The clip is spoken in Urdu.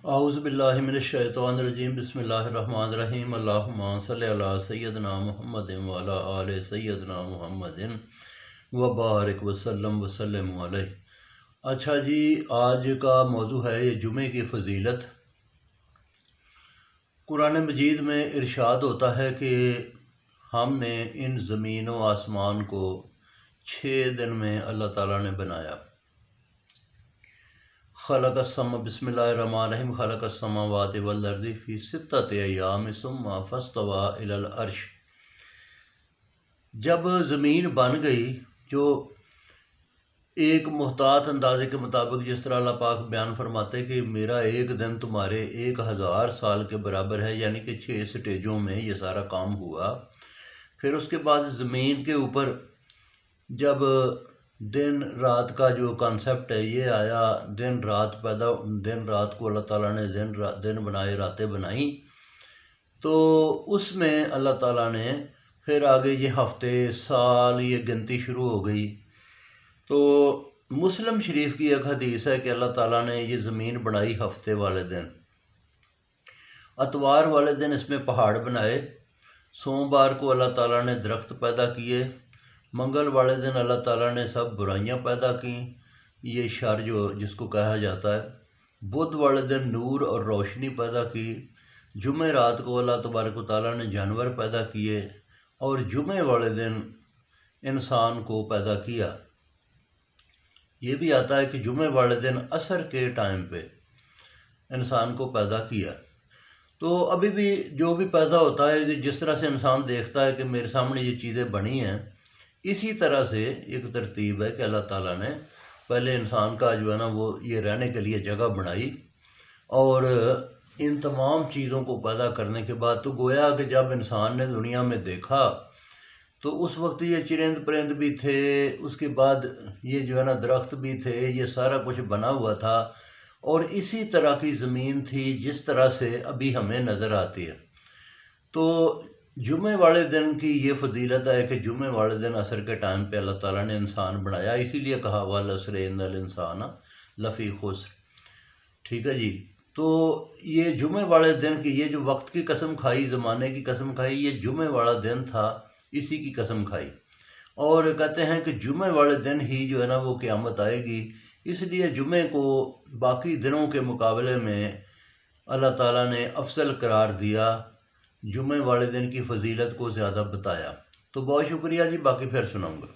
اعوذ باللہ من الشیطان الرجیم بسم اللہ الرحمن الرحیم اللہم صلی علی سیدنا محمد وعلی آل سیدنا محمد وبارک وسلم علیہ۔ اچھا جی، آج کا موضوع ہے یہ جمعے کی فضیلت۔ قرآن مجید میں ارشاد ہوتا ہے کہ ہم نے ان زمین و آسمان کو 6 دن میں اللہ تعالیٰ نے بنایا۔ خلق السما بسم اللہ الرحمن الرحیم خلق السماوات والارض فی 6 ایام ثم فاستوى الی العرش۔ جب زمین بن گئی، جو ایک محتاط اندازے کے مطابق جس طرح اللہ پاک بیان فرماتے کہ میرا ایک دن تمہارے 1000 سال کے برابر ہے، یعنی کہ 6 سٹیجوں میں یہ سارا کام ہوا۔ پھر اس کے بعد زمین کے اوپر جب دن رات کا جو کانسیپٹ ہے یہ آیا، دن رات کو اللہ تعالیٰ نے دن بنائے، راتیں بنائیں، تو اس میں اللہ تعالیٰ نے پھر آگے یہ ہفتے، سال، یہ گنتی شروع ہو گئی۔ تو مسلم شریف کی ایک حدیث ہے کہ اللہ تعالیٰ نے یہ زمین بنائی ہفتے والے دن، اتوار والے دن اس میں پہاڑ بنائے، سوموار کو اللہ تعالیٰ نے درخت پیدا کیے، منگل والے دن اللہ تعالیٰ نے سب برائیاں پیدا کیں، یہ شر جس کو کہا جاتا ہے، بدھ والے دن نور اور روشنی پیدا کی، جمعہ رات کو اللہ تبارک و تعالیٰ نے جانور پیدا کیے، اور جمعہ والے دن انسان کو پیدا کیا۔ یہ بھی آتا ہے کہ جمعہ والے دن عصر کے ٹائم پہ انسان کو پیدا کیا۔ تو ابھی بھی جو بھی پیدا ہوتا ہے، جس طرح سے انسان دیکھتا ہے کہ میرے سامنے یہ چیزیں بنی ہیں، اسی طرح سے ایک ترتیب ہے کہ اللہ تعالیٰ نے پہلے انسان کا جو ہے نا وہ یہ رہنے کے لیے جگہ بنائی، اور ان تمام چیزوں کو پیدا کرنے کے بعد تو گویا کہ جب انسان نے دنیا میں دیکھا تو اس وقت یہ چرند پرند بھی تھے، اس کے بعد یہ جو ہے نا درخت بھی تھے، یہ سارا کچھ بنا ہوا تھا، اور اسی طرح کی زمین تھی جس طرح سے ابھی ہمیں نظر آتی ہے۔ تو جمعہ والے دن کی یہ فضیلت ہے کہ جمعہ والے دن عصر کے ٹائم پہ اللہ تعالیٰ نے انسان بنایا، اسی لیے کہا والعصر ان الانسان لفی خسر۔ ٹھیک ہے جی، تو یہ جمعہ والے دن کی یہ جو وقت کی قسم کھائی، زمانے کی قسم کھائی، یہ جمعہ والا دن تھا، اسی کی قسم کھائی، اور کہتے ہیں کہ جمعہ والے دن ہی جو ہے نا وہ قیامت آئے گی، اس لیے جمعہ کو باقی دنوں کے مقابلے میں اللہ تعالیٰ نے افضل قرار دیا، جمعہ والے دن کی فضیلت کو زیادہ بتایا۔ تو بہت شکریہ جی، باقی پھر سناؤں گا۔